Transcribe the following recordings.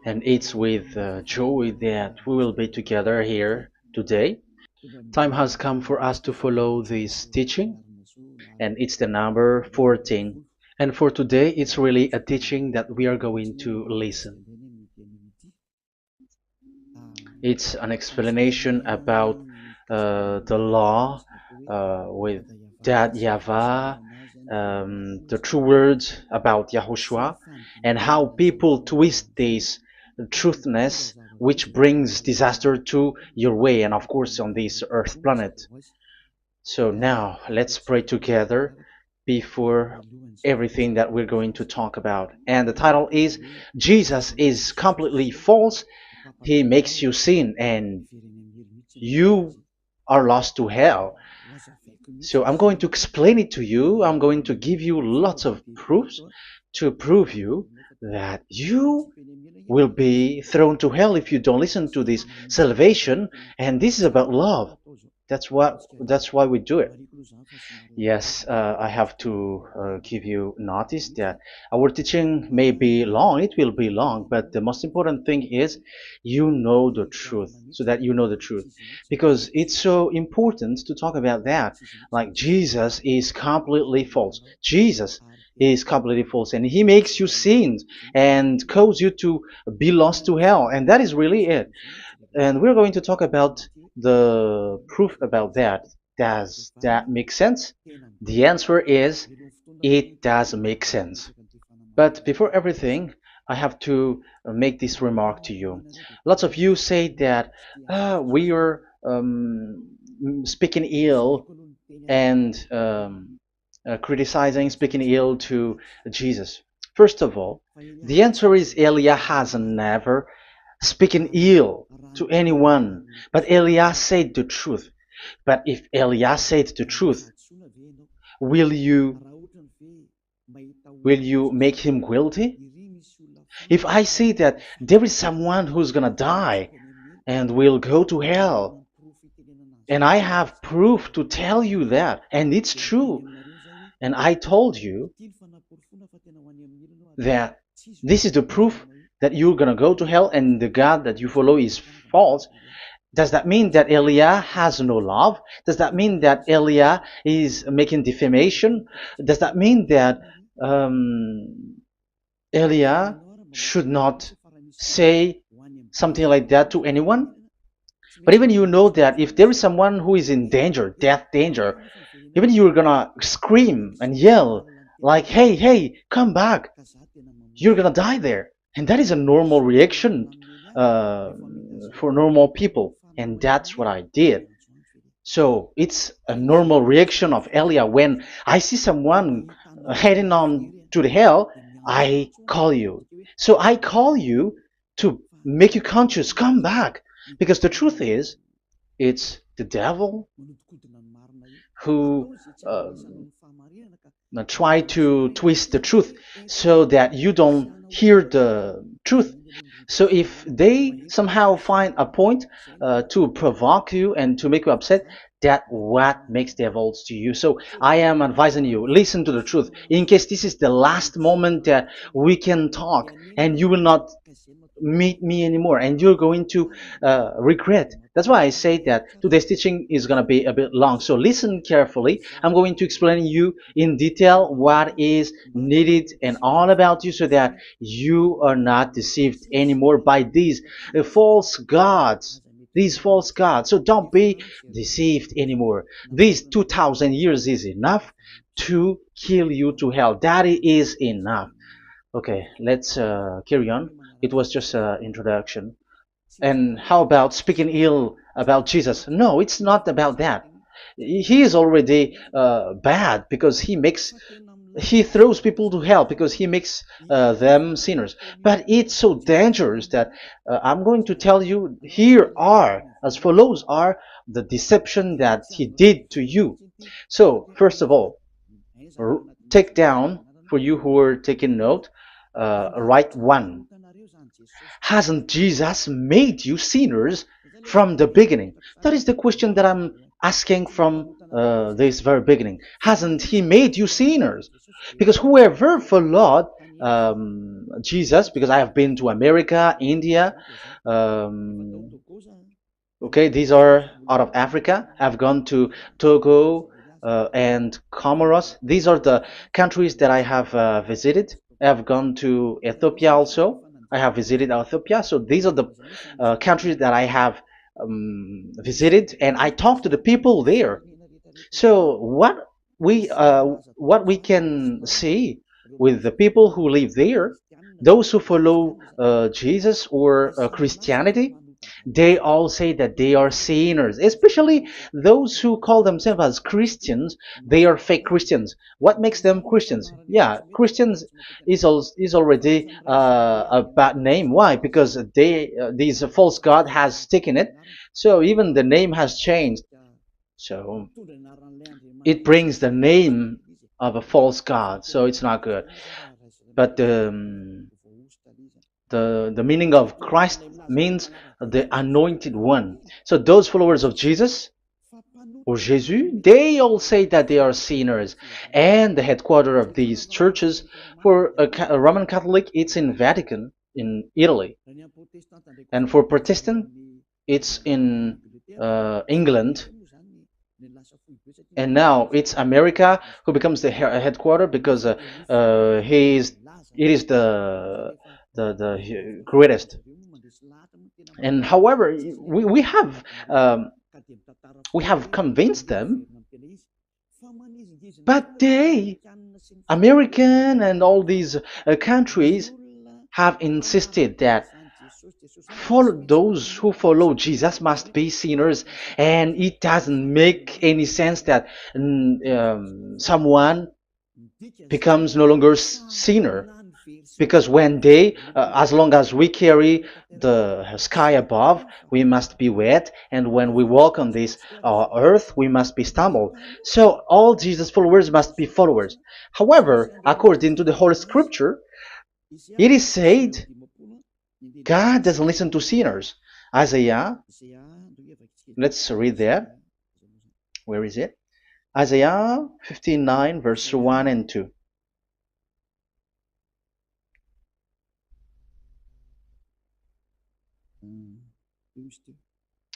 And it's with joy that we will be together here today. Time has come for us to follow this teaching, and it's the number 14. And for today, it's really a teaching that we are going to listen. It's an explanation about the law with that YAHVAH, the true words about YAHOSHUAH, and how people twist this truthness which brings disaster to your way and of course on this earth planet. So now let's pray together before everything that we're going to talk about. And the title is Jesus is completely false. He makes you sin and you are lost to hell. So I'm going to explain it to you. I'm going to give you lots of proofs to prove you that you will be thrown to hell if you don't listen to this salvation. And this is about love. That's why we do it. Yes, I have to give you notice that our teaching may be long, it will be long, but the most important thing is you know the truth, so that you know the truth. Because it's so important to talk about that. Like Jesus is completely false. Jesus is completely false, and he makes you sin and cause you to be lost to hell, and that is really it. And we're going to talk about the proof about that. Does that make sense? The answer is it does make sense. But before everything, I have to make this remark to you. Lots of you say that we are speaking ill and criticizing, speaking ill to Jesus. First of all, the answer is Elia has never speaking ill to anyone, but Elia said the truth. But if Elia said the truth, will you will you make him guilty? If I say that there is someone who's gonna die and will go to hell, and I have proof to tell you that, and it's true, and I told you that this is the proof that you're gonna go to hell and the God that you follow is false, does that mean that Elia has no love? Does that mean that Elia is making defamation? Does that mean that um, Elia should not say something like that to anyone? But even you know that if there is someone who is in danger, death danger, even you're gonna scream and yell like, "Hey, hey, come back! You're gonna die there." And that is a normal reaction uh, for normal people, and that's what I did. So it's a normal reaction of Elia. When I see someone heading on to the hell, I call you. So I call you to make you conscious, come back. Because the truth is, it's the devil who try to twist the truth so that you don't hear the truth. So if they somehow find a point to provoke you and to make you upset, that what makes devils to you. So I am advising you, listen to the truth. In case this is the last moment that we can talk and you will not meet me anymore and you're going to regret. That's why I say that today's teaching is going to be a bit long, so listen carefully. I'm going to explain you in detail what is needed and all about you so that you are not deceived anymore by false gods these false gods. So don't be deceived anymore. These 2000 years is enough to kill you to hell. That is enough. Okay, let's carry on. It was just an introduction. And how about speaking ill about Jesus? No, it's not about that. He is already bad because he throws people to hell because he makes them sinners. But it's so dangerous that I'm going to tell you here are as follows are the deception that he did to you. So first of all, take down for you who are taking note. Write one. Hasn't Jesus made you sinners from the beginning? That is the question that I'm asking from this very beginning. Hasn't He made you sinners? Because whoever followed Jesus, because I have been to America, India. Um, okay, these are out of Africa. I've gone to Togo and Comoros. These are the countries that I have visited. I've gone to Ethiopia also. I have visited Ethiopia. So these are the countries that I have visited, and I talked to the people there. So what we can see with the people who live there, those who follow Jesus or Christianity, they all say that they are sinners, especially those who call themselves as Christians. They are fake Christians. What makes them Christians? Yeah, Christians is already a bad name. Why? Because these false god has taken it. So even the name has changed. So it brings the name of a false god. So it's not good. But the meaning of Christ means the anointed one. So those followers of Jesus or Jesus, they all say that they are sinners. And the headquarters of these churches for a Roman Catholic, it's in Vatican in Italy, and for Protestant, it's in England. And now it's America who becomes the headquarter because he is it is the greatest. And however, we we have convinced them, but they, American and all these countries, have insisted that those who follow Jesus must be sinners, and it doesn't make any sense that someone becomes no longer sinner, because when they, as long as we carry the sky above, we must be wet, and when we walk on this earth, we must be stumbled. So all Jesus followers must be followers. However, according to the Holy Scripture, it is said God doesn't listen to sinners. Isaiah, let's read that. Where is it? Isaiah 59, verse 1 and 2.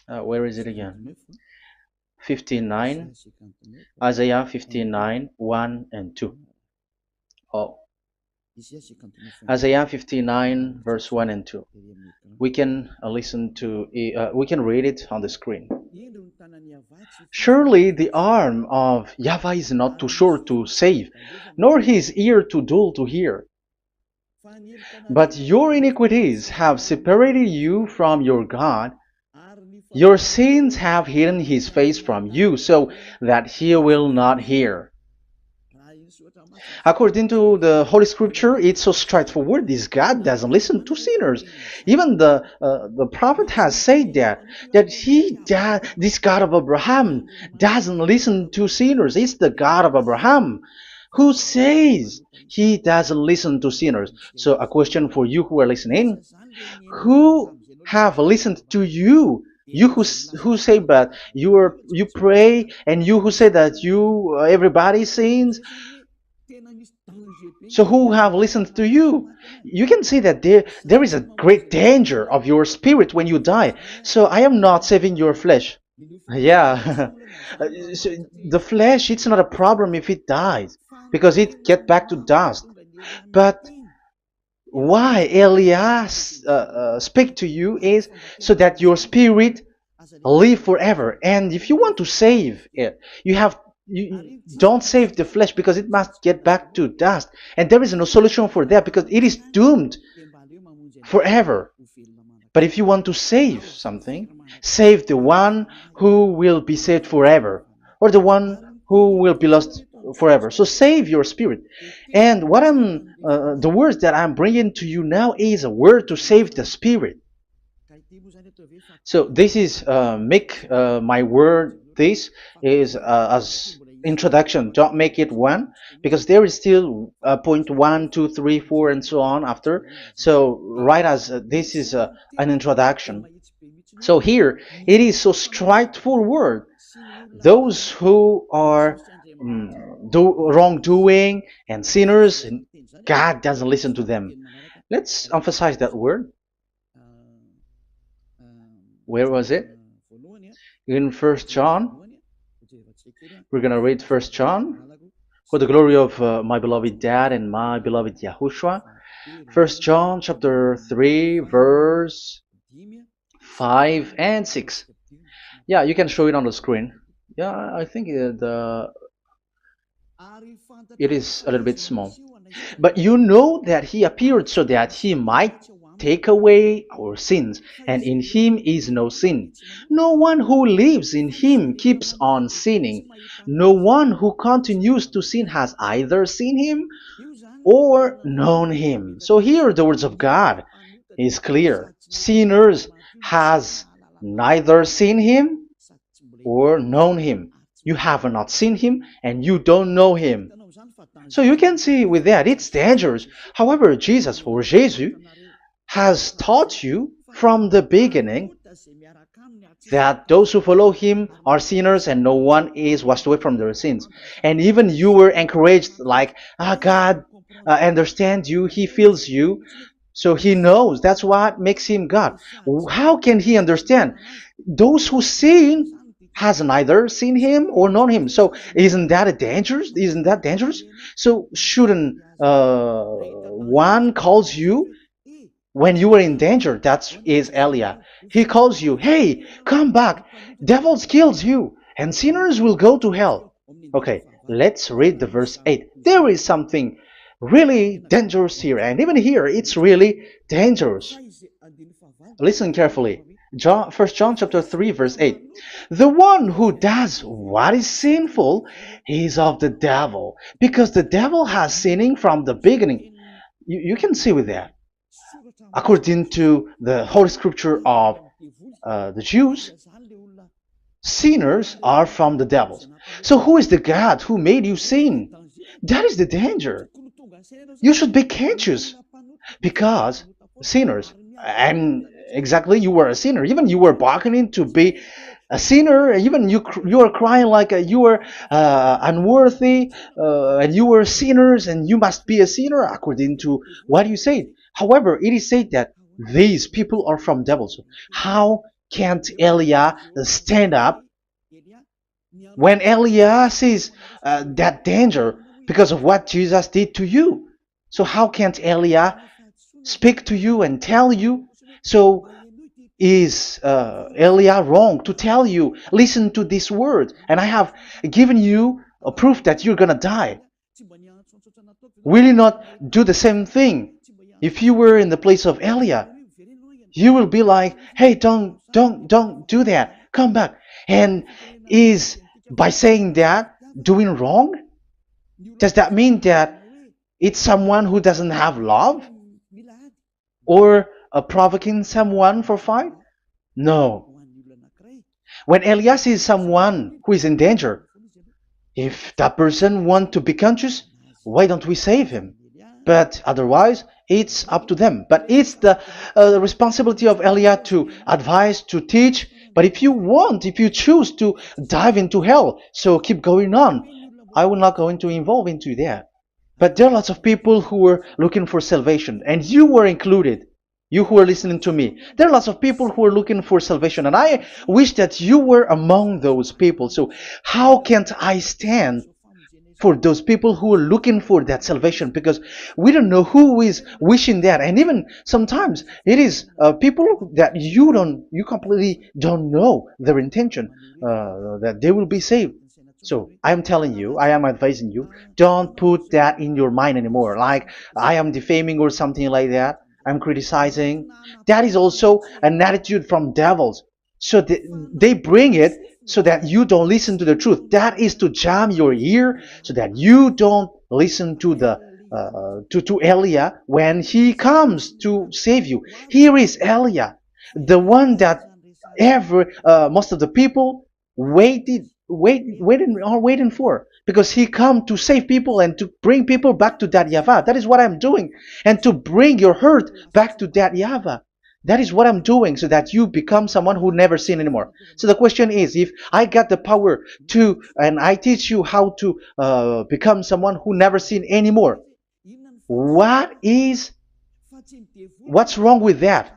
Where is it again? 59, Isaiah 59, 1 and 2. Oh, Isaiah 59, verse 1 and 2. We can we can read it on the screen. Surely the arm of Yahweh is not too short to save, nor his ear too dull to hear. But your iniquities have separated you from your God. Your sins have hidden his face from you, so that he will not hear. According to the Holy Scripture, it's so straightforward. This God doesn't listen to sinners. Even the prophet has said that this God of Abraham doesn't listen to sinners. It's the God of Abraham who says he doesn't listen to sinners. So a question for you who are listening: who have listened to you? You who say that you pray, and you who say that you everybody sins. So who have listened to you? You can see that there is a great danger of your spirit when you die. So I am not saving your flesh. Yeah. So the flesh, it's not a problem if it dies, because it get back to dust. But why Elias speak to you is so that your spirit live forever. And if you want to save it, you don't save the flesh, because it must get back to dust, and there is no solution for that because it is doomed forever. But if you want to save something, save the one who will be saved forever, or the one who will be lost forever. So save your spirit. And the words that I'm bringing to you now is a word to save the spirit. So this is make my word. This is as introduction. Don't make it one, because there is still point 1, 2, 3, 4, and so on after. So write as this is an introduction. So here it is so straightforward. Those who are wrongdoing and sinners, God doesn't listen to them. Let's emphasize that word. Where was it? In First John. We're gonna read First John. For the glory of my beloved Dad and my beloved Yahushua. First John chapter 3 verse 5 and 6. Yeah, you can show it on the screen. Yeah, I think it is a little bit small. But you know that he appeared so that he might take away our sins, and in him is no sin. No one who lives in him keeps on sinning. No one who continues to sin has either seen him or known him. So here the words of God is clear. Sinners has neither seen him or known him. You have not seen him and you don't know him. So you can see with that it's dangerous. However, Jesus or Jesus has taught you from the beginning that those who follow him are sinners and no one is washed away from their sins. And even you were encouraged like, God understands you, he feels you, so he knows. That's what makes him God. How can he understand? Those who sin has neither seen him or known him. So isn't that a dangerous? Isn't that dangerous? So shouldn't one calls you when you were in danger? That is Elia. He calls you, hey, come back. Devils kills you, and sinners will go to hell. Okay, let's read the verse 8. There is something really dangerous here, and even here it's really dangerous. Listen carefully. First John chapter 3 verse 8. The one who does what is sinful is of the devil, because the devil has sinning from the beginning. You can see with that. According to the Holy Scripture of the Jews, sinners are from the devils. So who is the God who made you sin? That is the danger. You should be conscious, because sinners, and exactly you were a sinner, even you were bargaining to be a sinner, even you are crying like you were unworthy, and you were sinners and you must be a sinner according to what you said. However, it is said that these people are from devils. How can't Elia stand up when Elia sees that danger because of what Jesus did to you? So how can't Elia speak to you and tell you? So is Elia wrong to tell you, listen to this word, and I have given you a proof that you're gonna die? Will you not do the same thing? If you were in the place of Elia, you will be like, hey, don't do that, come back. And is by saying that doing wrong? Does that mean that it's someone who doesn't have love, or provoking someone for fight? No. When Elias is someone who is in danger, if that person wants to be conscious, why don't we save him? But otherwise, it's up to them. But it's the responsibility of Elia to advise, to teach. But if you choose to dive into hell, so keep going on. I will not go into involve into that. But there are lots of people who were looking for salvation, and you were included. You who are listening to me, there are lots of people who are looking for salvation, and I wish that you were among those people. So how can't I stand for those people who are looking for that salvation? Because we don't know who is wishing that, and even sometimes it is people that you completely don't know their intention, that they will be saved. So I am telling you, I am advising you, don't put that in your mind anymore, like I am defaming or something like that. I'm criticizing. That is also an attitude from devils. So they bring it so that you don't listen to the truth. That is to jam your ear so that you don't listen to the to Elia when he comes to save you. Here is Elia, the one that most of the people waiting for, because he come to save people and to bring people back to that YAHVAH. That is what I'm doing, and to bring your hurt back to that YAHVAH. That is what I'm doing, so that you become someone who never sin anymore. So the question is, if I got the power to, and I teach you how to become someone who never sin anymore, What is what's wrong with that?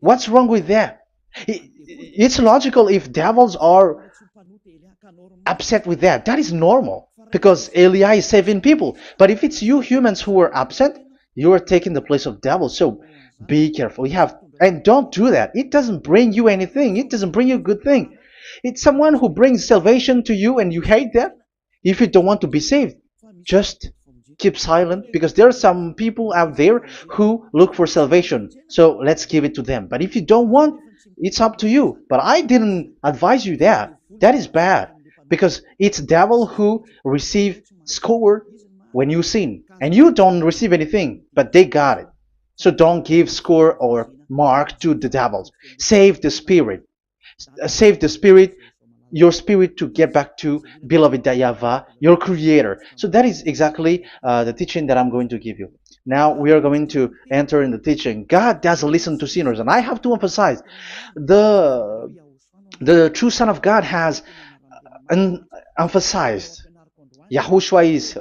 What's wrong with that? It's logical if devils are upset with that. That is normal because Eli is saving people. But if it's you humans who are upset, you are taking the place of devils. So be careful. You have and don't do that. It doesn't bring you anything. It doesn't bring you a good thing. It's someone who brings salvation to you and you hate that. If you don't want to be saved, just keep silent because there are some people out there who look for salvation. So let's give it to them. But if you don't want, it's up to you. But I didn't advise you that. That is bad because it's devil who receive score when you sin and you don't receive anything, but they got it. So don't give score or mark to the devils. Save the spirit. Save the spirit, your spirit to get back to beloved Yahweh, your creator. So that is exactly the teaching that I'm going to give you. Now we are going to enter in the teaching. God doesn't listen to sinners, and I have to emphasize the the true Son of God has emphasized. Yahushua is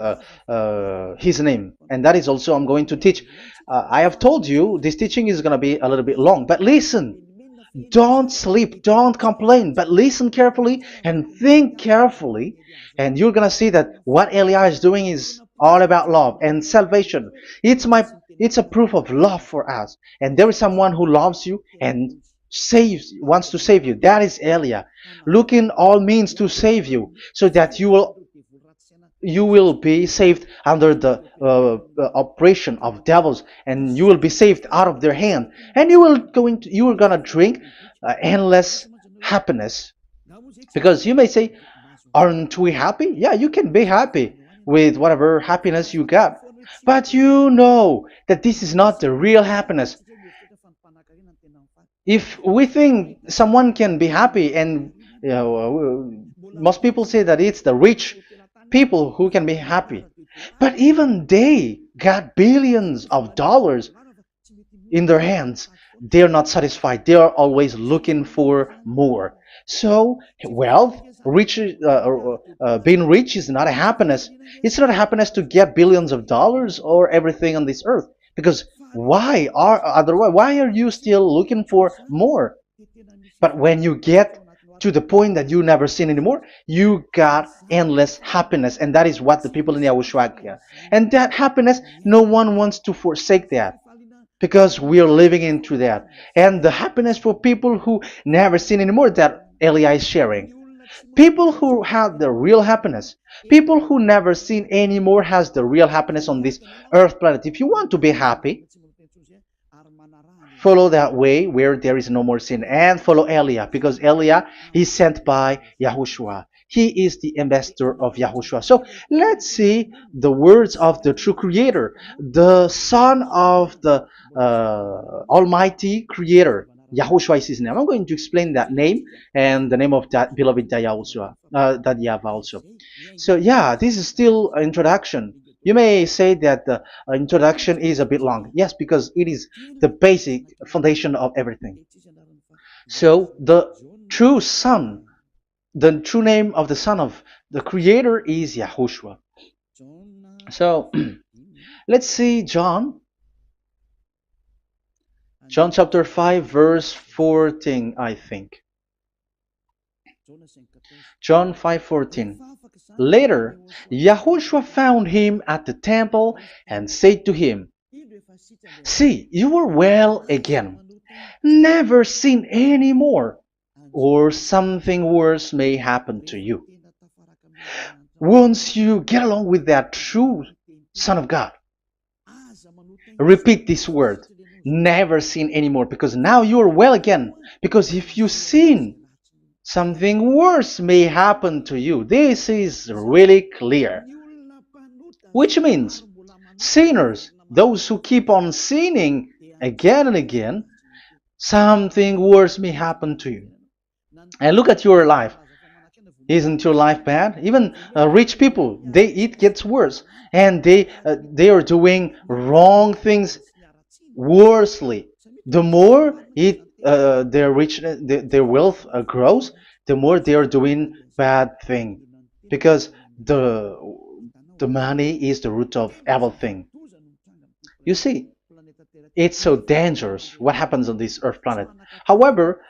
his name, and that is also I'm going to teach. I have told you this teaching is going to be a little bit long, but listen. Don't sleep, don't complain, but listen carefully and think carefully, and you're gonna see that what Eliah is doing is all about love and salvation. It's a proof of love for us, and there is someone who loves you and wants to save you. That is Eliah, looking all means to save you, so that you will be saved under the oppression of devils, and you will be saved out of their hand, and you are gonna drink endless happiness. Because you may say, aren't we happy? Yeah, you can be happy with whatever happiness you got, but you know that this is not the real happiness. If we think someone can be happy, and most people say that it's the rich people who can be happy, but even they got billions of dollars in their hands, they're not satisfied. They are always looking for more. So wealth, being rich is not a happiness. It's not a happiness to get billions of dollars or everything on this earth. Because why are you still looking for more? But when you get to the point that you never sin anymore, you got endless happiness, and that is what the people in Yahushua get. And that happiness, no one wants to forsake that because we are living into that. And the happiness for people who never sin anymore that Elia is sharing. People who have the real happiness, people who never sin anymore has the real happiness on this earth planet. If you want to be happy, follow that way where there is no more sin and follow Elia because Elia is sent by Yahushua. He is the ambassador of Yahushua. So let's see the words of the true creator, the son of the almighty creator. Yahushua is his name. I'm going to explain that name and the name of that beloved Yahushua, that Yahweh also. So yeah, this is still an introduction. You may say that the introduction is a bit long. Yes, because it is the basic foundation of everything. So the true name of the Son of the Creator is Yahushua. So let's see John chapter 5 verse 14, I think. John 5:14. Later, Yahushua found him at the temple and said to him, "See, you are well again. Never sin any more, or something worse may happen to you." Once you get along with that true Son of God, repeat this word. Never sin anymore, because now you are well again. Because if you sin, something worse may happen to you. This is really clear. Which means sinners, those who keep on sinning again and again, something worse may happen to you. And look at your life. Isn't your life bad? Even rich people, it gets worse, and they are doing wrong things worsely. The more their wealth grows, the more they are doing bad thing, because the money is the root of everything. You see, it's so dangerous what happens on this earth planet. However,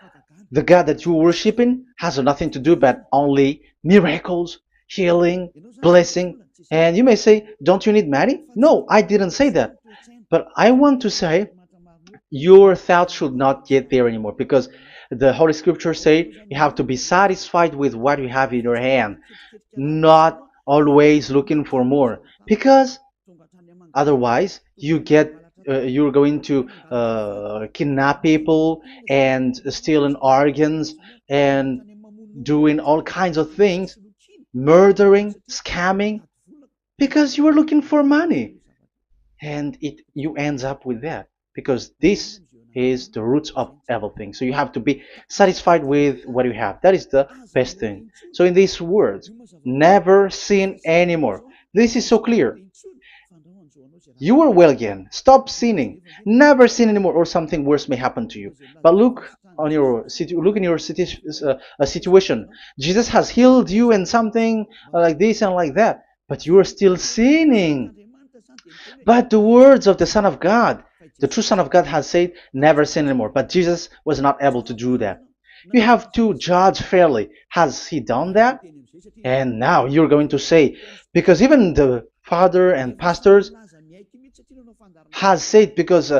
the God that you're worshiping has nothing to do but only miracles, healing, blessing. And you may say, don't you need money? No, I didn't say that. But I want to say your thoughts should not get there anymore because the Holy Scripture say you have to be satisfied with what you have in your hand, not always looking for more. Because otherwise, you're going to kidnap people and stealing organs and doing all kinds of things, murdering, scamming, because you are looking for money, and it you ends up with that because this is the roots of everything. So you have to be satisfied with what you have. That is the best thing. So in these words, never sin anymore. This is so clear. You are well again. Stop sinning. Never sin anymore, or something worse may happen to you. But look in your situation. Jesus has healed you and something like this and like that, but you are still sinning. But the words of the Son of God, the true Son of God, has said, "Never sin anymore." But Jesus was not able to do that. You have to judge fairly. Has he done that? And now you're going to say, because even the father and pastors has said, because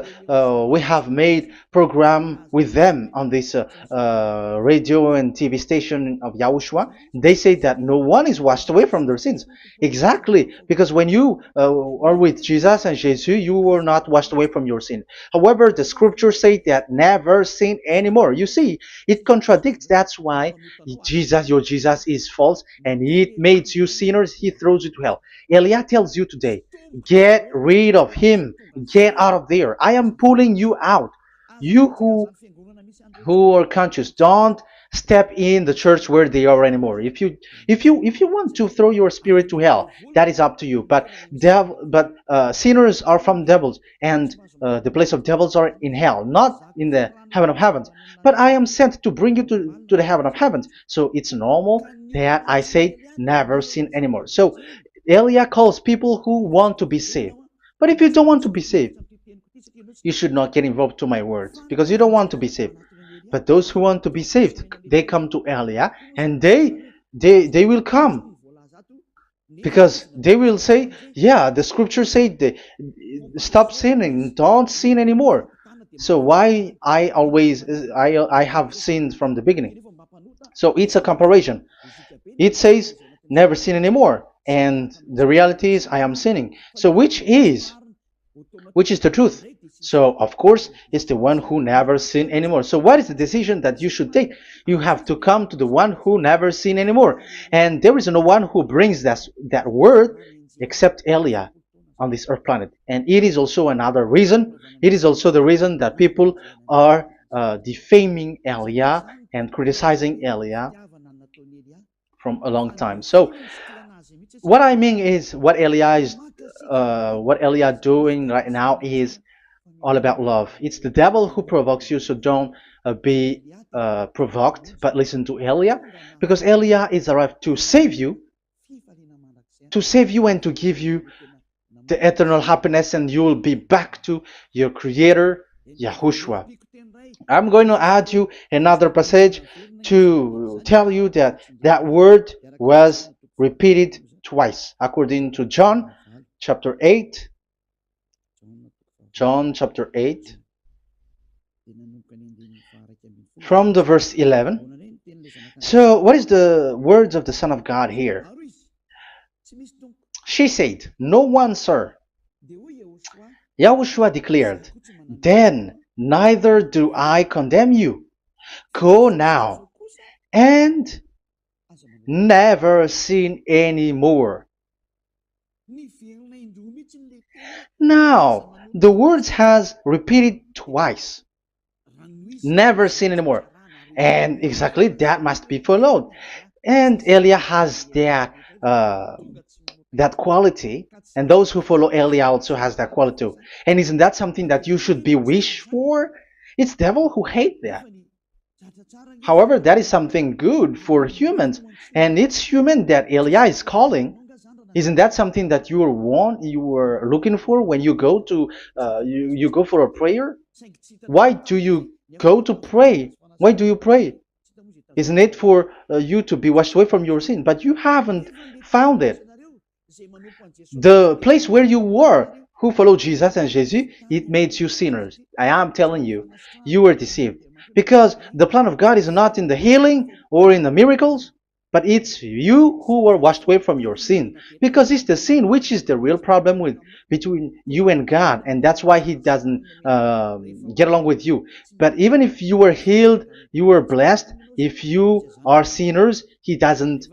we have made program with them on this radio and TV station of Yahushua. They say that no one is washed away from their sins. Exactly, because when you are with Jesus and Jesus, you were not washed away from your sin. However, the scriptures say that never sin anymore. You see, it contradicts. That's why your Jesus is false, and it makes you sinners. He throws you to hell. Elia tells you today, get rid of him. Get out of there. I am pulling you out. You who are conscious, don't step in the church where they are anymore. If you want to throw your spirit to hell, that is up to you. But sinners are from devils, and the place of devils are in hell, not in the heaven of heavens. But I am sent to bring you to the heaven of heavens. So it's normal that I say never sin anymore. So Elia calls people who want to be saved. But if you don't want to be saved, you should not get involved to my words because you don't want to be saved. But those who want to be saved, they come to Elia, and they will come because they will say, yeah, the scriptures say stop sinning, don't sin anymore. So why I have sinned from the beginning. So it's a comparison. It says never sin anymore, and the reality is I am sinning. So which is the truth? So of course it's the one who never sin anymore. So what is the decision that you should take? You have to come to the one who never sin anymore, and there is no one who brings that word except Elia on this earth planet. And it is also another reason. It is also the reason that people are defaming Elia and criticizing Elia from a long time. So what I mean is what Elia doing right now is all about love. It's the devil who provokes you, so don't be provoked, but listen to Elia, because Elia is arrived to save you and to give you the eternal happiness, and you will be back to your Creator, Yahushua. I'm going to add you another passage to tell you that that word was repeated twice, according to chapter 8. John chapter 8, from the verse 11. So, what is the words of the Son of God here? She said, "No one, sir." Yahushua declared, "Then neither do I condemn you. Go now and never sin anymore." Now, the words has repeated twice. Never sin anymore. And exactly that must be followed. And Elia has that quality, and those who follow Elia also has that quality too. And isn't that something that you should be wish for? It's devil who hate that. However, that is something good for humans, and it's human that Elia is calling. Isn't that something that you were looking for when you go to you go for a prayer? Why do you go to pray? Why do you pray? Isn't it for you to be washed away from your sin? But you haven't found it. The place where you were, who followed Jesus and Jesus, it made you sinners. I am telling you, you were deceived. Because the plan of God is not in the healing or in the miracles, but it's you who were washed away from your sin. Because it's the sin which is the real problem with between you and God, and that's why He doesn't get along with you. But even if you were healed, you were blessed. If you are sinners, He doesn't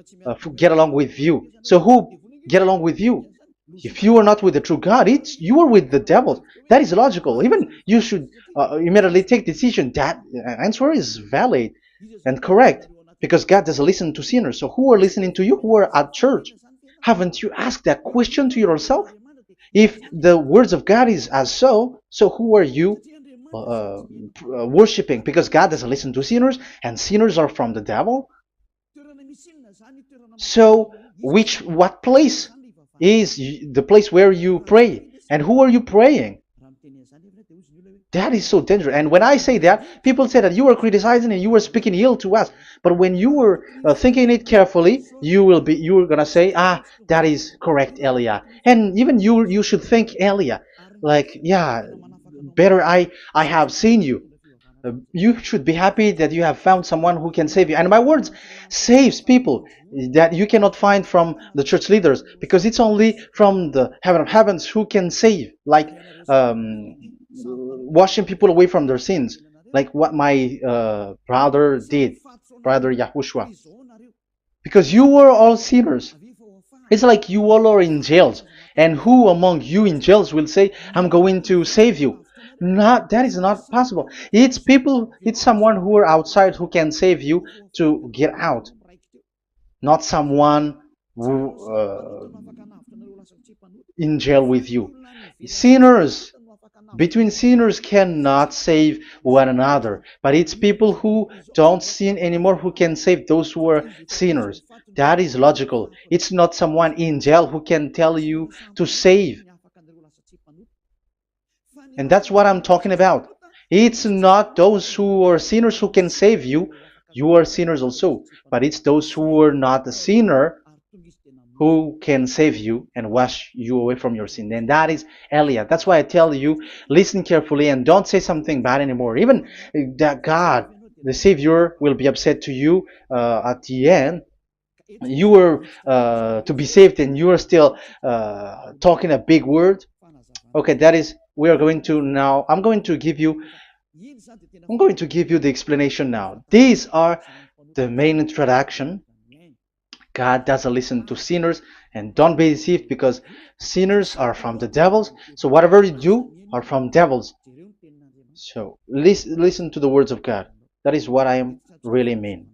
get along with you. So who get along with you? If you are not with the true God, it's you are with the devil. That is logical. Even you should immediately take decision. That answer is valid and correct because God doesn't listen to sinners. So who are listening to you? Who are at church? Haven't you asked that question to yourself? If the words of God is as so who are you worshiping? Because God doesn't listen to sinners, and sinners are from the devil. So, what place is the place where you pray? And who are you praying? That is so dangerous. And when I say that, people say that you are criticizing and you are speaking ill to us. But when you were thinking it carefully, you are gonna say, ah, that is correct, Elia. And even you should think Elia, like, yeah, better I have seen you. You should be happy that you have found someone who can save you. And my words saves people that you cannot find from the church leaders because it's only from the heaven of heavens who can save, like washing people away from their sins, like what my brother did, brother Yahushua. Because you were all sinners. It's like you all are in jails. And who among you in jails will say, I'm going to save you? Not that is not possible. It's people, it's someone who are outside who can save you to get out. Not someone who in jail with you. Sinners between sinners cannot save one another, but it's people who don't sin anymore who can save those who are sinners. That is logical. It's not someone in jail who can tell you to save. And that's what I'm talking about. It's not those who are sinners who can save you. You are sinners also. But it's those who are not a sinner who can save you and wash you away from your sin. And that is Elia. That's why I tell you, listen carefully and don't say something bad anymore. Even that God, the Savior, will be upset to you at the end. You were to be saved and you are still talking a big word. Okay, that is, we are going to now, I'm going to give you the explanation now. These are the main introduction. God doesn't listen to sinners, and don't be deceived because sinners are from the devils. So whatever you do are from devils. So listen to the words of God. That is what I am really mean.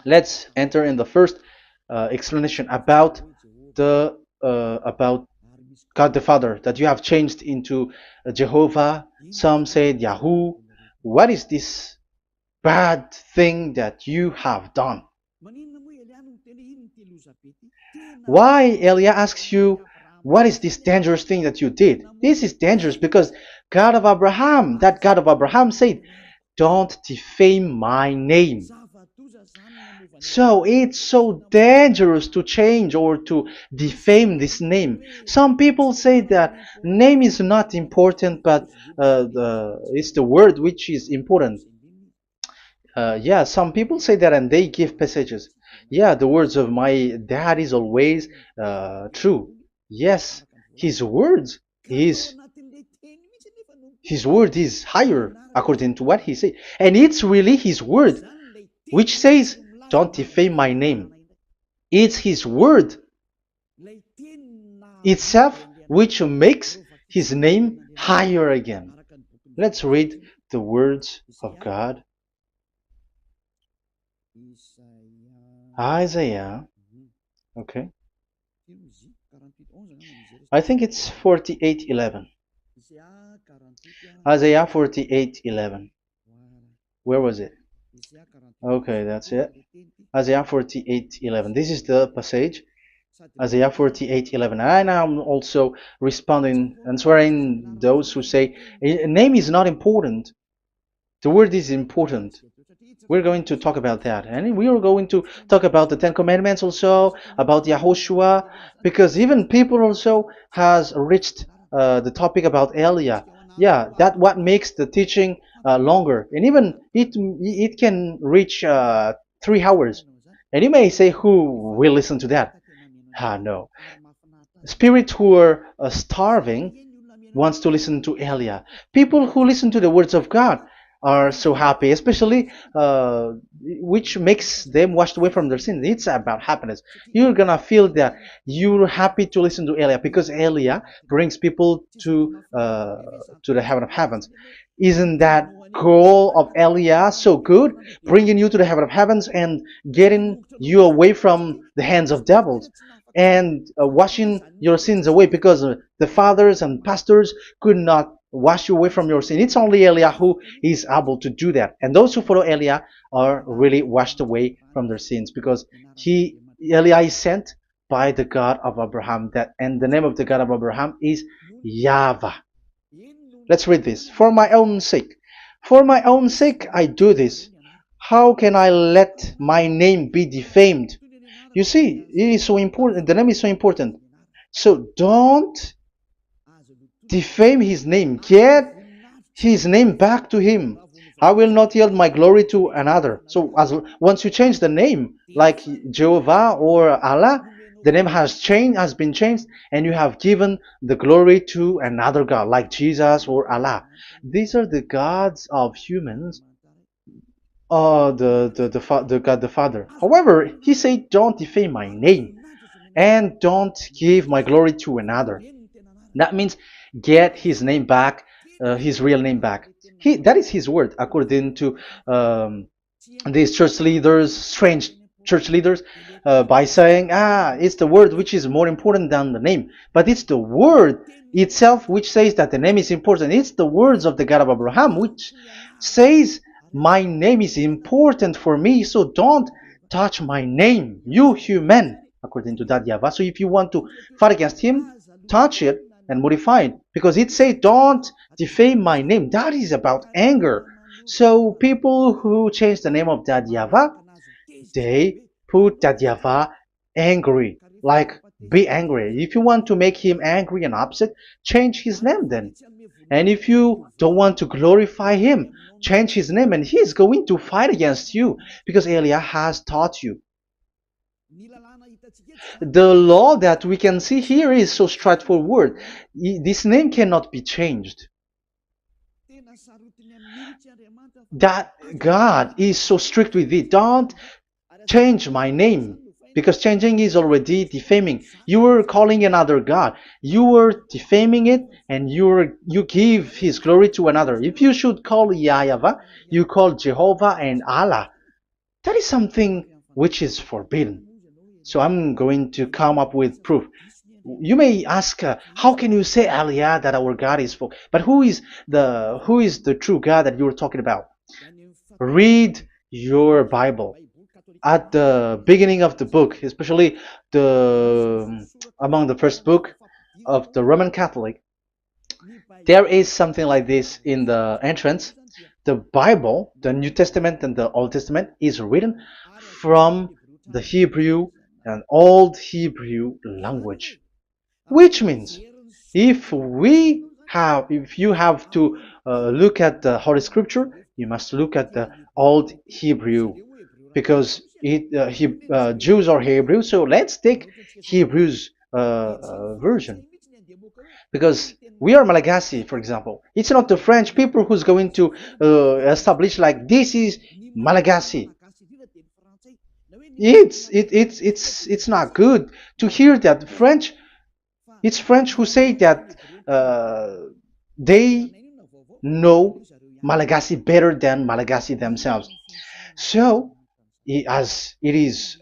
Let's enter in the first explanation about about God the Father that you have changed into Jehovah. Some said Yahoo. What is this bad thing that you have done? Why Elia asks you, what is this dangerous thing that you did? This is dangerous because God of Abraham, that God of Abraham said, don't defame my name. So it's so dangerous to change or to defame this name. Some people say that name is not important, but it's the word which is important. Yeah, some people say that and they give passages. Yeah, the words of my dad is always true. Yes, his words is his word is higher according to what he said. And it's really his word which says, don't defame my name. It's his word itself which makes his name higher again. Let's read the words of God. Isaiah. Okay. I think it's 48:11. Isaiah 48:11. Where was it? Okay, that's it. Isaiah 48:11. This is the passage. Isaiah 48:11. And I'm also responding, answering those who say a name is not important. The word is important. We're going to talk about that. And we are going to talk about the Ten Commandments also, about Yahushua, because even people also has reached the topic about Elia. Yeah, that what makes the teaching longer. And even it can reach 3 hours. And you may say, who will listen to that? Ah, no. Spirits who are starving wants to listen to Elia. People who listen to the words of God are so happy, especially which makes them washed away from their sins. It's about happiness. You're gonna feel that you're happy to listen to Elia because Elia brings people to the heaven of heavens. Isn't that goal of Elia so good, bringing you to the heaven of heavens and getting you away from the hands of devils? And washing your sins away because the fathers and pastors could not wash you away from your sin. It's only Elia who is able to do that. And those who follow Elia are really washed away from their sins because Elia is sent by the God of Abraham. That and the name of the God of Abraham is YAHVAH. Let's read this. For my own sake. For my own sake I do this. How can I let my name be defamed? You see, it is so important. The name is so important. So don't defame his name. Get his name back to him. I will not yield my glory to another. So once you change the name, like Jehovah or Allah, the name has been changed, and you have given the glory to another God, like Jesus or Allah. These are the gods of humans, the God the Father. However, he said, "Don't defame my name, and don't give my glory to another." That means get his name back, his real name back. That is his word, according to these church leaders, strange church leaders, by saying, it's the word which is more important than the name. But it's the word itself which says that the name is important. It's the words of the God of Abraham which says, my name is important for me, so don't touch my name, you human, according to that YAHVAH. So if you want to fight against him, touch it and modify it, because it says, don't defame my name. That is about anger. So people who change the name of that YAHVAH, they put that YAHVAH angry, like be angry. If you want to make him angry and upset, change his name then. And if you don't want to glorify him, change his name, and he's going to fight against you, because Elia has taught you. The law that we can see here is so straightforward. This name cannot be changed. That God is so strict with it. Don't change my name, because changing is already defaming. You are calling another God. You are defaming it, and you give his glory to another. If you should call YAHVAH, you call Jehovah and Allah. That is something which is forbidden. So I'm going to come up with proof. You may ask, how can you say, Aliyah, that our God is full? But who is the true God that you're talking about? Read your Bible. At the beginning of the book, especially among the first book of the Roman Catholic, there is something like this in the entrance. The Bible, the New Testament and the Old Testament, is written from the Hebrew and Old Hebrew language, which means if you have to look at the Holy Scripture, you must look at the Old Hebrew, because Jews are Hebrew. So let's take Hebrew's version, because we are Malagasy, for example. It's not the French people who's going to establish like this is Malagasy. It's not good to hear that French. It's French who say that they know Malagasy better than Malagasy themselves. So, as it is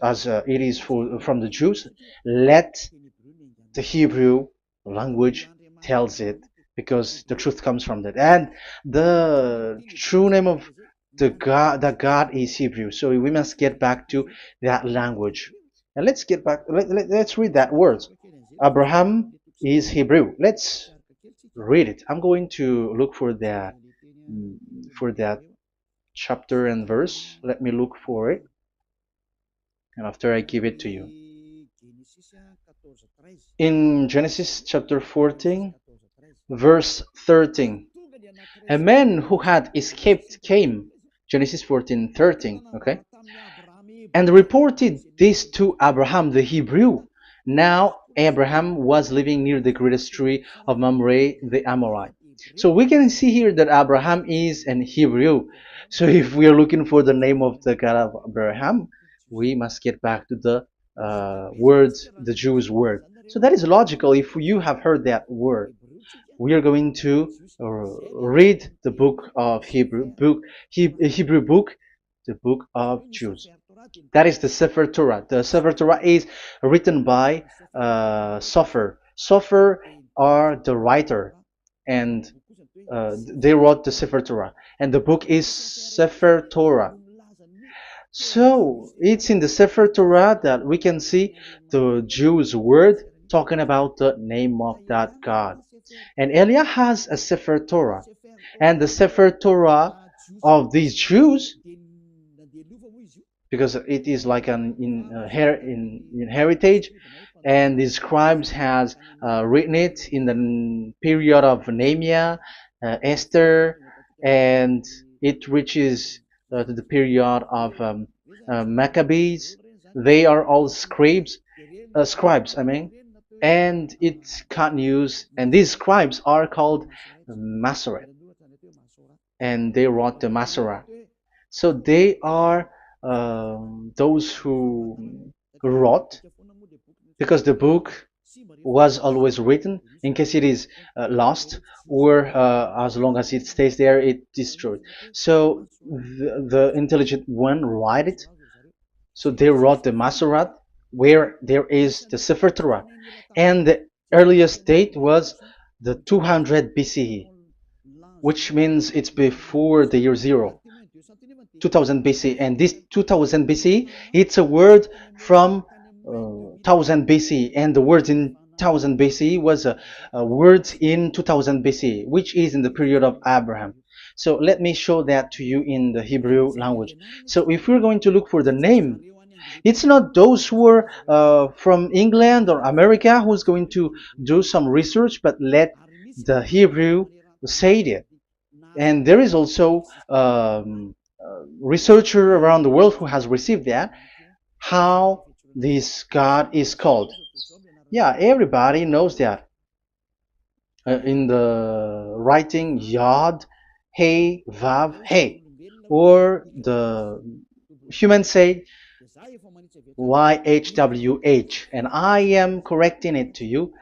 from the Jews, let the Hebrew language tells it, because the truth comes from that, and the true name of the God is Hebrew. So we must get back to that language. And let's get back. Let's read that word. Abraham is Hebrew. Let's read it. I'm going to look for that chapter and verse. Let me look for it, and after I give it to you. In Genesis chapter 14, verse 13, a man who had escaped came, Genesis 14:13, okay, and reported this to Abraham the Hebrew. Now Abraham was living near the greatest tree of Mamre the Amorite. So we can see here that Abraham is an Hebrew. So if we are looking for the name of the God of Abraham, we must get back to the word, the Jews' word. So that is logical if you have heard that word. We are going to read the book of Hebrew book, the book of Jews. That is the Sefer Torah. The Sefer Torah is written by Sofer. Sofer are the writer, and they wrote the Sefer Torah, and the book is Sefer Torah. So it's in the Sefer Torah that we can see the Jews' word talking about the name of that God. And Elia has a Sefer Torah, and the Sefer Torah of these Jews, because it is like an in heritage, and the scribes has written it in the period of Nehemiah, Esther, and it reaches to the period of Maccabees. They are all scribes, I mean, and it continues, and these scribes are called Masoret, and they wrote the Masorah. So they are those who wrote, because the book was always written in case it is lost, or as long as it stays there, it destroyed. So the intelligent one write it. So they wrote the Masorat, where there is the Sefer Torah, and the earliest date was the 200 BCE, which means it's before the year zero. 2000 BC, and this 2000 BC, it's a word from 1000 BC, and the word in 1000 BC was a word in 2000 BC, which is in the period of Abraham. So let me show that to you in the Hebrew language. So if we're going to look for the name, it's not those who are from England or America who's going to do some research, but let the Hebrew say it. And there is also researcher around the world who has received that, how this God is called. Yeah, everybody knows that. In the writing Yod, Hey, Vav, Hey, or the human say YHWH, and I am correcting it to you.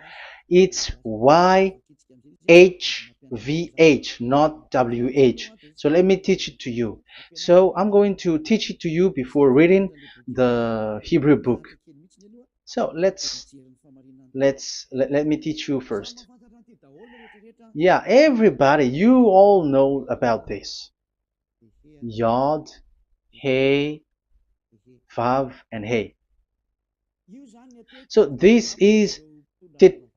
It's YHVH, not WH. So let me teach it to you. So I'm going to teach it to you before reading the Hebrew book. So let me teach you first. Yeah, everybody, you all know about this. Yod, Hey, Vav, and Hey. So this is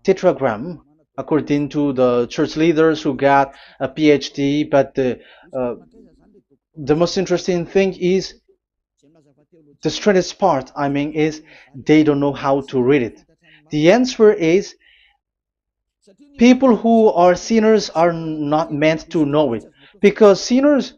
tetragram, according to the church leaders who got a PhD. But the most interesting thing is, the strangest part, I mean, is they don't know how to read it. The answer is, people who are sinners are not meant to know it, because sinners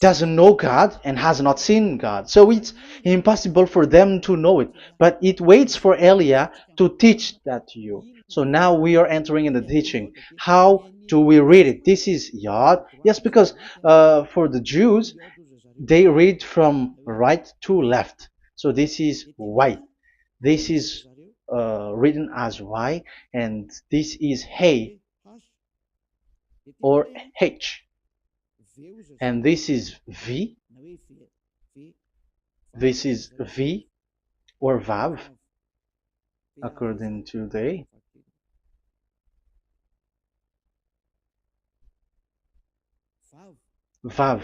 doesn't know God and has not seen God. So it's impossible for them to know it. But it waits for Elia to teach that to you. So now we are entering in the teaching. How do we read it? This is Yod. Yes, because for the Jews, they read from right to left. So this is Y. This is written as Y, and this is Hey or H. And this is V. This is V or Vav, according to the Vav.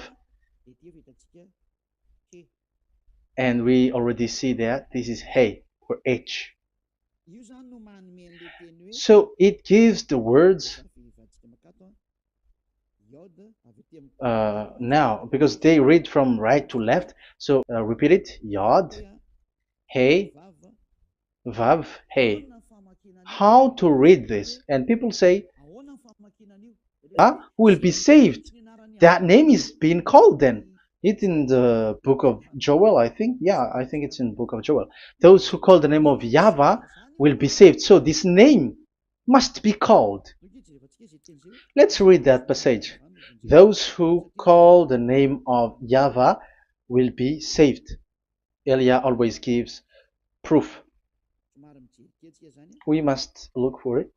And we already see that this is Hey. or H. So it gives the words now, because they read from right to left. So repeat it: Yod, Hey, Vav, Hey. How to read this? And people say, will be saved. That name is being called then. It's in the book of Joel, I think. Yeah, I think it's in the book of Joel. Those who call the name of YAHVAH will be saved. So this name must be called. Let's read that passage. Those who call the name of YAHVAH will be saved. Elia always gives proof. We must look for it.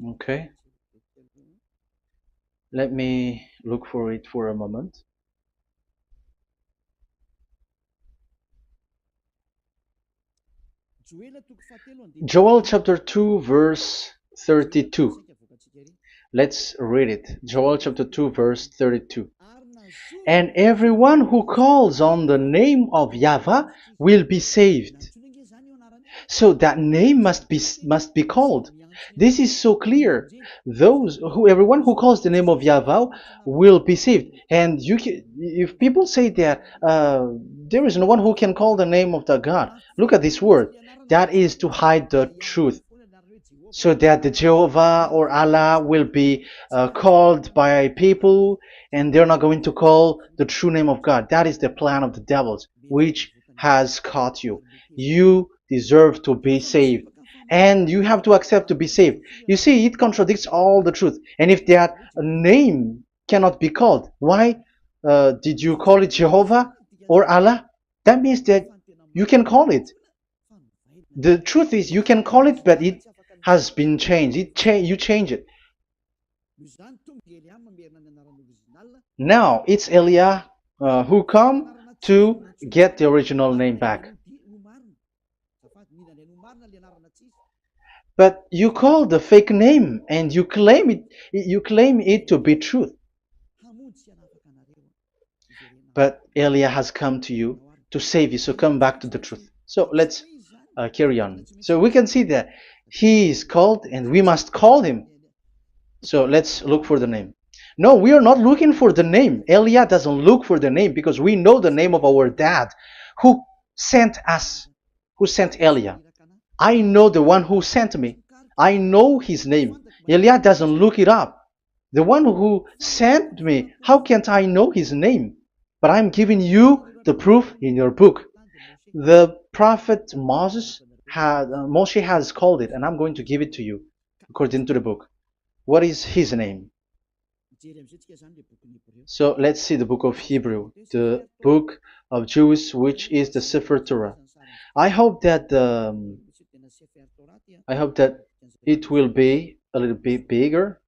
Okay. Let me look for it for a moment. Joel chapter 2 verse 32. Let's read it. Joel chapter 2 verse 32. And everyone who calls on the name of YAHVAH will be saved. So that name must be called. This is so clear. Everyone who calls the name of YAHVAH will be saved. And if people say that there is no one who can call the name of the God, look at this word. That is to hide the truth, so that the Jehovah or Allah will be called by people, and they're not going to call the true name of God. That is the plan of the devils, which has caught you. You deserve to be saved, and you have to accept to be saved. You see, it contradicts all the truth. And if that name cannot be called, why did you call it Jehovah or Allah? That means that you can call it. The truth is, you can call it, but it has been changed. You change it. Now it's Elia who come to get the original name back. But you call the fake name and you claim it to be truth. But Elia has come to you to save you, so come back to the truth. So let's carry on. So we can see that he is called and we must call him. So let's look for the name. No, we are not looking for the name. Elia doesn't look for the name because we know the name of our dad who sent us, who sent Elia. I know the one who sent me. I know his name. Elia doesn't look it up. The one who sent me, how can't I know his name? But I'm giving you the proof in your book. The prophet Moshe has called it, and I'm going to give it to you according to the book. What is his name? So let's see the book of Hebrew, the book of Jews, which is the Sefer Torah. I hope that it will be a little bit bigger.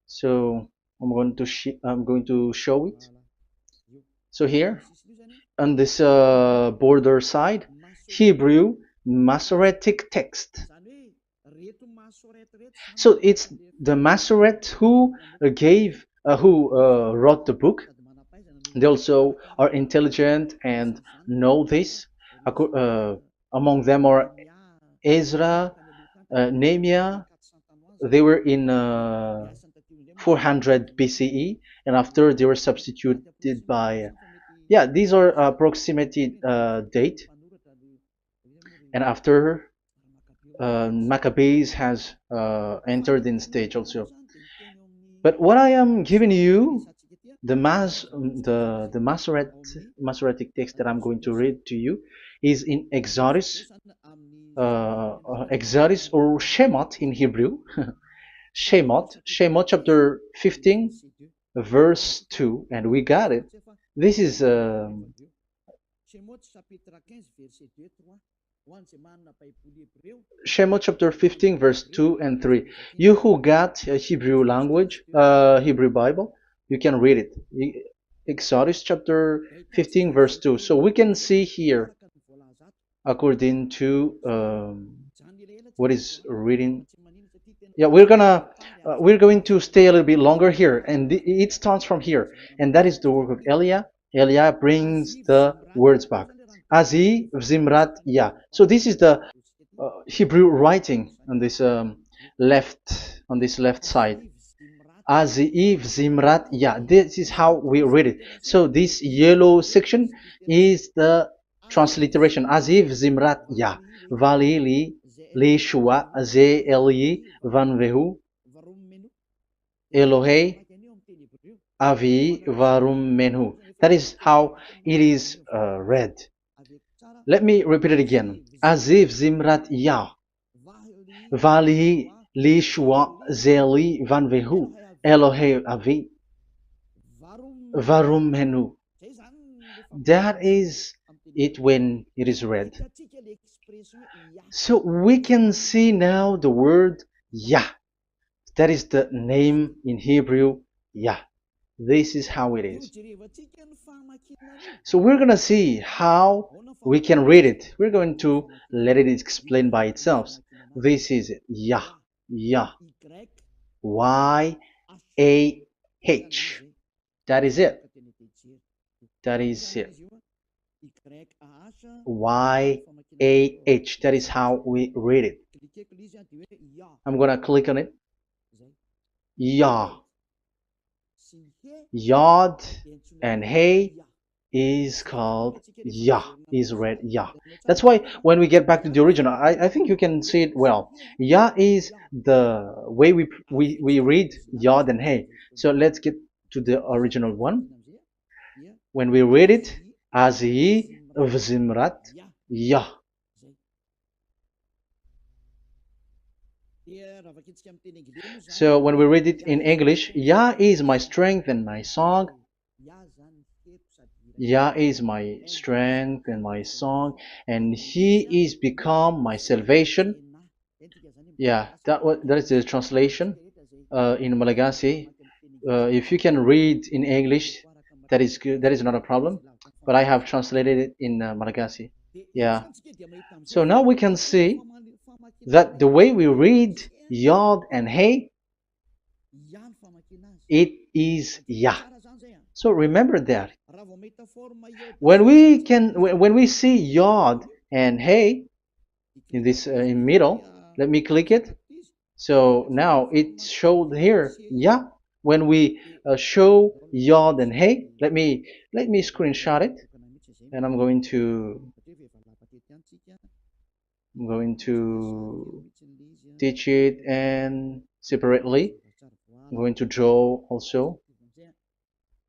So I'm going to show it. So here on this border side, Hebrew Masoretic text. So it's the Masoret who wrote the book. They also are intelligent and know this. Among them are Ezra, Nehemiah. They were in 400 BCE, and after they were substituted by, these are proximity date, and after Maccabees has entered in stage also. But what I am giving you, the Masoretic text that I'm going to read to you, is in Exodus or Shemot in Hebrew. Shemot chapter 15 verse 2, and we got it. This is Shemot chapter 15 verse 2 and 3. You who got a Hebrew language, Hebrew Bible, you can read it. Exodus chapter 15 verse 2. So we can see here, according to what is reading. Yeah, we're going to stay a little bit longer here, and it starts from here, and that is the work of Elia. Elia brings the words back. Azi Zimrat Ya. So this is the Hebrew writing on this left side. Aziv Zimrat Ya. This is how we read it. So this yellow section is the transliteration. Aziv Zimrat Ya. Valili li Shua Ze Eli Van Vehu Elohei Avi Varum Menhu. That is how it is read. Let me repeat it again. Aziv Zimrat Ya. Vali li Shua Ze Eli Van Vehu Elohei Avi Varum Menhu. That is it when it is read. So we can see now the word Yah. That is the name in Hebrew, Yah. This is how it is. So we're going to see how we can read it. We're going to let it explain by itself. This is it. Yah. Yah. Y-A-H. That is it. That is it. Y-A-H. That is how we read it. I'm going to click on it. Yah. Yod and Hey is called Yah, is read Yah. That's why when we get back to the original, I think you can see it well. Yah is the way we read Yod and Hey. So let's get to the original one. When we read it, Azi Vzimrat Yah. So when we read it in English, Yah is my strength and my song. Yah is my strength and my song, and He is become my salvation. Yeah, that is the translation in Malagasy. If you can read in English, that is good. That is not a problem. But I have translated it in Malagasy. Yeah. So now we can see that the way we read Yod and Hey, it is Yah. So remember that. When we see Yod and Hey in this in middle, let me click it. So now it showed here Yah. When we show Yod and Hey, let me screenshot it, and I'm going to teach it and separately. I'm going to draw also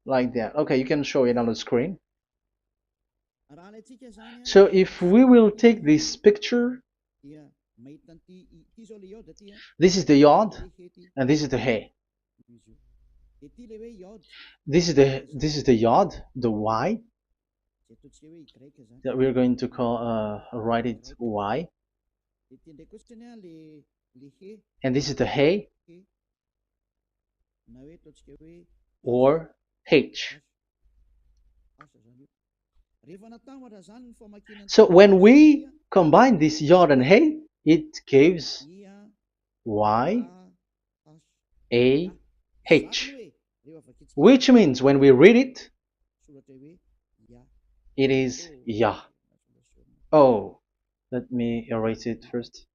like that. Okay, you can show it on the screen. So if we will take this picture, this is the Yod and this is the Hey. This is the Yod, the Y, that we're going to call write it Y. And this is the Hey or H. So when we combine this Yod and Hey, it gives Y A H, which means when we read it, it is Yah. Oh, let me erase it first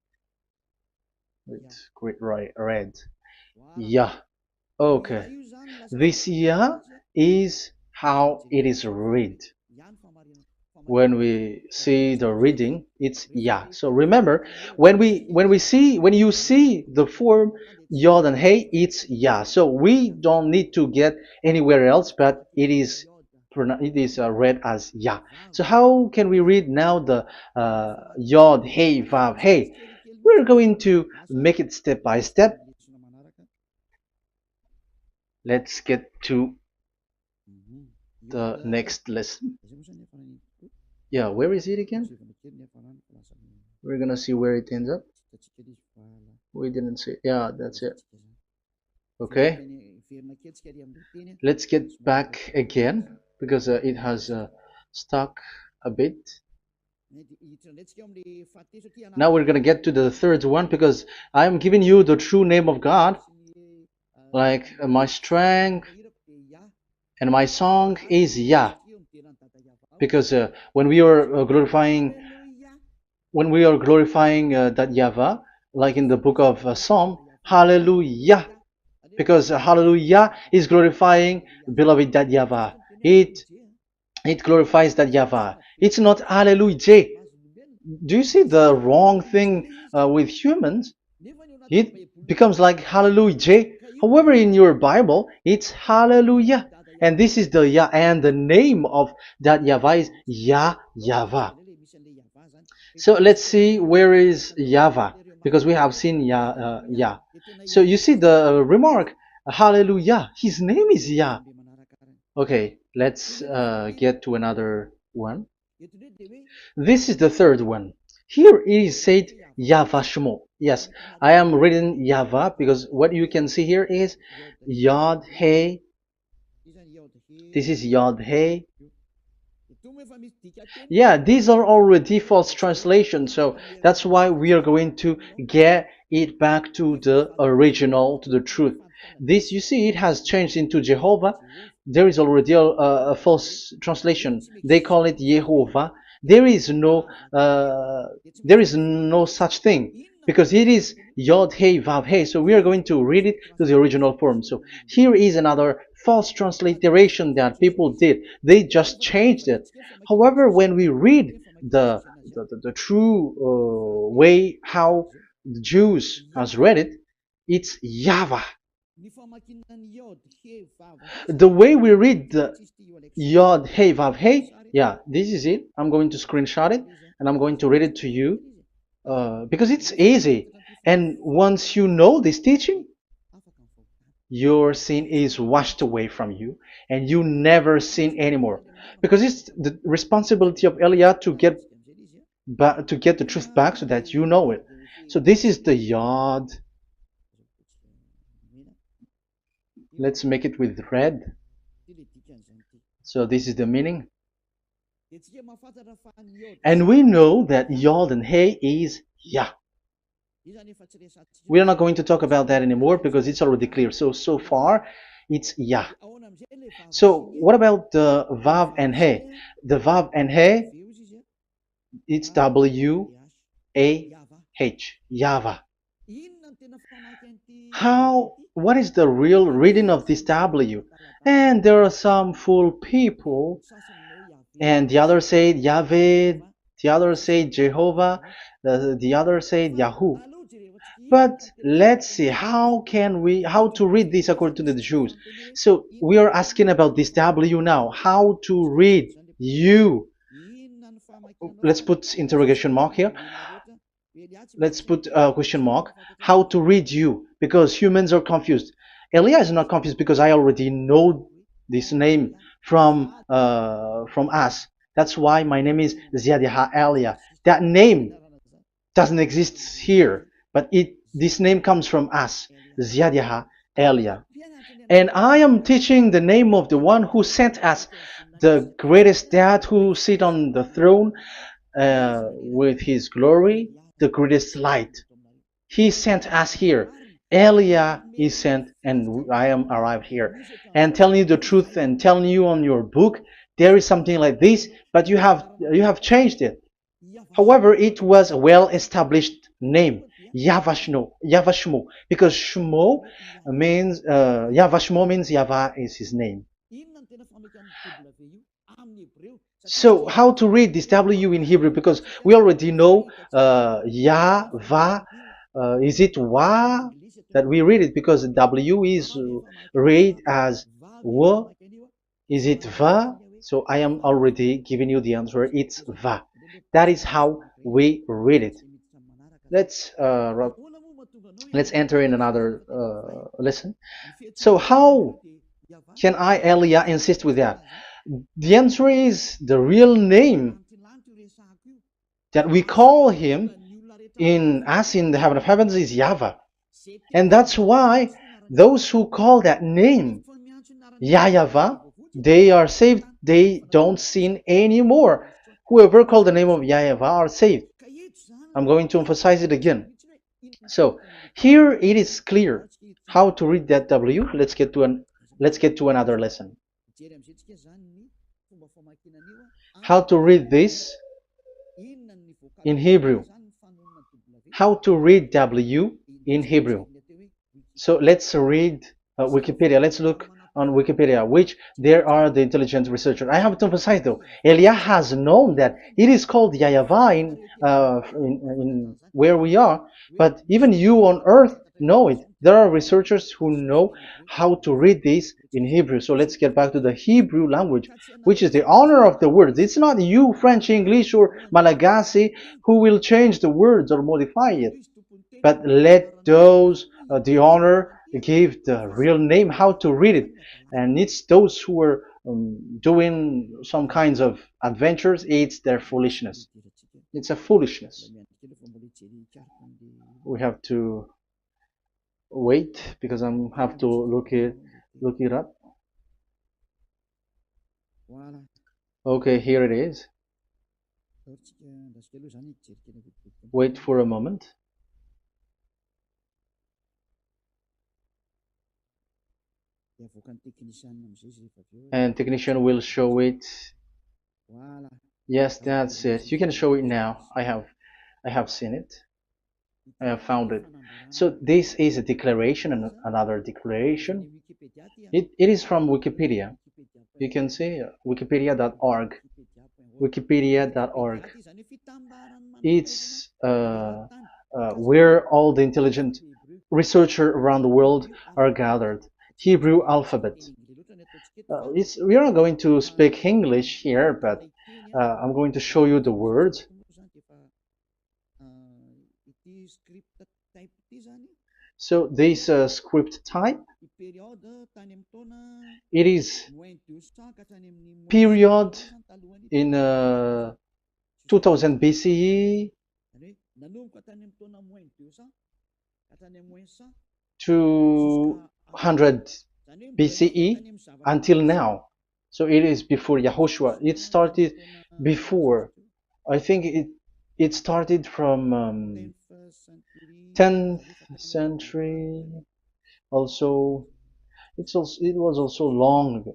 with great red. Yah. Okay, this Yah is how it is read. When we see the reading, it's Yah. So remember, when you see the form Yod and Hey, it's Yah. So we don't need to get anywhere else, but it is read as Yah. So how can we read now the Yod, Hey, Vav, Hey? We're going to make it step by step. Let's get to the next lesson. Yeah, where is it again? We're gonna see where it ends up. We didn't see. Yeah, that's it. Okay. Let's get back again because it has stuck a bit. Now we're gonna get to the third one because I'm giving you the true name of God, like my strength and my song is Yah, because when we are glorifying that Yahweh, like in the book of Psalm, Hallelujah, because Hallelujah is glorifying beloved that Yahweh. It it glorifies that Yahweh. It's not Hallelujah. Do you see the wrong thing with humans? It becomes like Hallelujah. However, in your Bible, it's Hallelujah. And this is the Yah, and the name of that Yahweh is Yahweh. So let's see where is Yahweh, because we have seen Yah. So you see the remark, Hallelujah. His name is Yah. Okay, let's get to another one. This is the third one. Here it is said YAHVAH. Yes, I am reading Yahvah because what you can see here is Yod Hey. This is Yod Hey. Yeah, these are already false translations, so that's why we are going to get it back to the original, to the truth. This, you see, it has changed into Jehovah. There is already a false translation. They call it Yehovah. There is no, uh, there is no such thing because it is Yod Hey Vav Hey. So we are going to read it to the original form. So here is another false transliteration that people did. They just changed it. However, when we read the true way how the Jews has read it, it's Yahweh. The way we read the Yod Hey Vav Hey, yeah, this is it. I'm going to screenshot it and I'm going to read it to you because it's easy. And once you know this teaching, your sin is washed away from you and you never sin anymore. Because it's the responsibility of Eliah to get the truth back so that you know it. So this is the Yod. Let's make it with red. So this is the meaning. And we know that Yod and Hey is Yah. We are not going to talk about that anymore because it's already clear. So far, it's Yah. So what about the Vav and Hey? The Vav and Hey, it's W-A-H, Yahvah. What is the real reading of this W? And there are some fool people, and the others say Yahweh, the others say Jehovah, the others say Yahoo. But let's see how to read this according to the Jews. So we are asking about this W now. How to read you? Let's put interrogation mark here. Let's put a question mark. How to read you? Because humans are confused. Elia is not confused because I already know this name from us. That's why my name is Ziadiha Elia. That name doesn't exist here, but this name comes from us, Ziadiha Elia. And I am teaching the name of the one who sent us, the greatest dad who sit on the throne with his glory, the greatest light. He sent us here. Elia is sent, and I am arrived here. And telling you the truth and telling you on your book, there is something like this, but you have changed it. However, it was a well-established name, YAHVAH, because Shmo means YAHVAH means Yahweh is his name. So how to read this W in Hebrew? Because we already know Yahvah. Is it Wa that we read it? Because W is read as W. Is it Va? So I am already giving you the answer. It's Va. That is how we read it. Let's enter in another lesson. So how can I, Elia, insist with that? The answer is the real name that we call him in the heaven of heavens is Yahvah. And that's why those who call that name Yahvah, they are saved. They don't sin anymore. Whoever call the name of YAHVAH are saved. I'm going to emphasize it again. So here it is clear how to read that W. Let's get to another lesson. How to read this in Hebrew. How to read W in Hebrew. So let's read Wikipedia. Let's look on Wikipedia, which there are the intelligent researchers. I have to emphasize though, Elia has known that it is called YAHVAH in where we are, but even you on earth know it. There are researchers who know how to read this in Hebrew. So let's get back to the Hebrew language, which is the honor of the words. It's not you, French, English, or Malagasy, who will change the words or modify it. But let those the honor give the real name how to read it, and it's those who are doing some kinds of adventures. It's their foolishness. It's a foolishness. We have to wait because I have to look it up. Okay, here it is. Wait for a moment. And technician will show it. Yes, that's it. You can show it now. I have seen it. I have found it. So this is a declaration and another declaration. It is from Wikipedia. You can see wikipedia.org. Wikipedia.org. It's where all the intelligent researchers around the world are gathered. Hebrew alphabet. We are not going to speak English here, but I'm going to show you the words. So this script type, it is period in 2000 BCE to 100 BCE until now. So it is before Yahushua. It started before. I think it started from 10th century. Also, it was also long ago.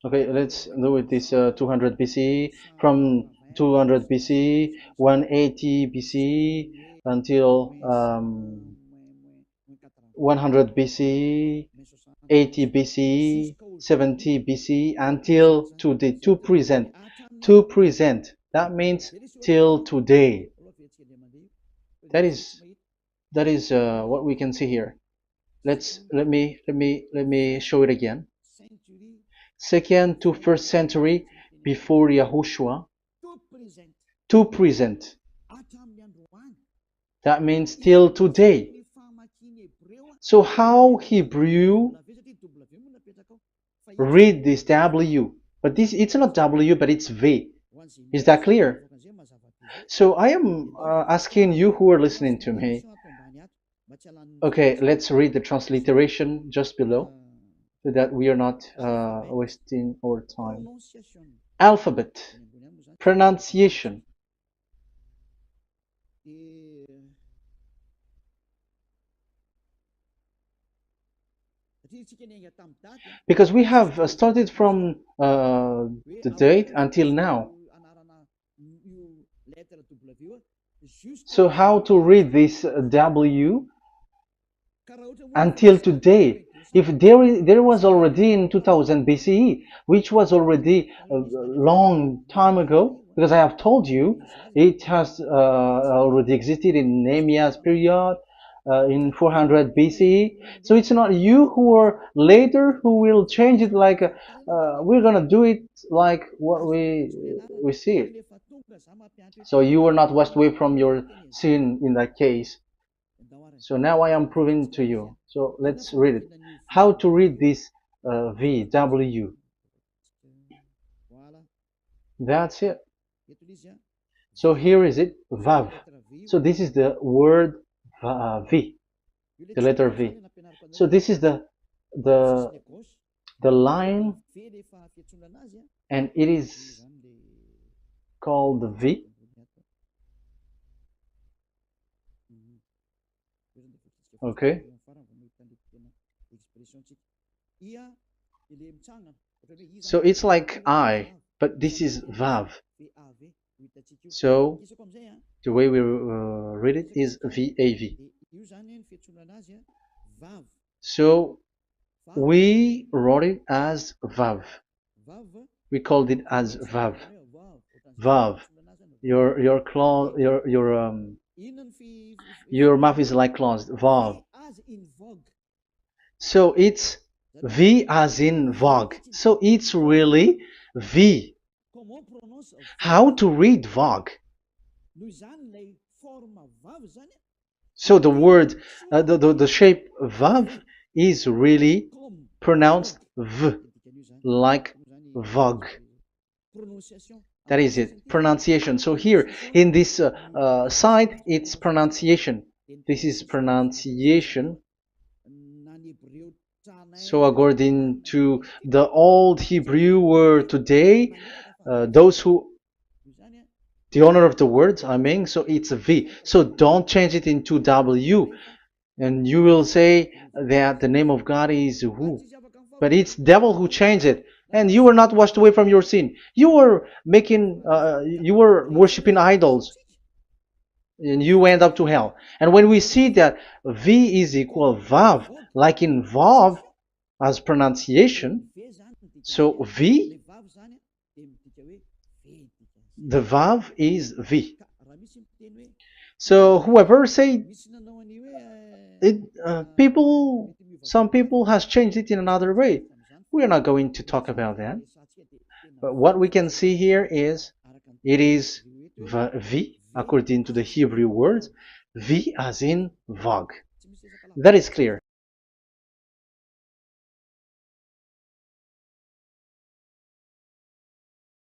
Okay, let's do it this 200 BCE, from 200 BCE, 180 BCE until 100 BCE, 80 BCE, 70 BCE until today, to present. To present. That means till today. That is what we can see here. Let me show it again. Second to first century before Yahushua. To present. That means till today. So how Hebrew read this W? But it's not W, but it's V. Is that clear? So I am asking you who are listening to me. Okay, let's read the transliteration just below, so that we are not wasting our time. Alphabet, pronunciation. Because we have started from the date until now. So how to read this W until today? If there was already in 2000 BCE, which was already a long time ago, because I have told you it has already existed in Nehemiah's period, in 400 BCE. So it's not you who are later who will change it, like we're gonna do it like what we see it. So you are not washed away from your sin in that case. So now I am proving to you. So let's read it. How to read this VW. That's it. So here is it, Vav. So this is the word V. the letter V. So this is the the line, and it is called the V. Okay. So it's like I, but this is Vav. So the way we read it is VAV. So we wrote it as Vav. We called it as Vav. Vav. Your claw, your mouth is like closed. Vav. So it's V as in Vogue. So it's really V. How to read Vogue? So the word, the shape Vav is really pronounced V, like Vogue. That is it, pronunciation. So here in this side, it's pronunciation. This is pronunciation. So according to the old Hebrew word today, those who, the owner of the words, I mean, so it's a V. So don't change it into W. And you will say that the name of God is who? But it's devil who changed it. And you were not washed away from your sin. You were you were worshiping idols. And you went up to hell. And when we see that V is equal Vav, like in Vav, as pronunciation, so V, the Vav is V. So whoever say it, some people has changed it in another way. We are not going to talk about that. But what we can see here is it is V according to the Hebrew words, V as in Vogue. That is clear.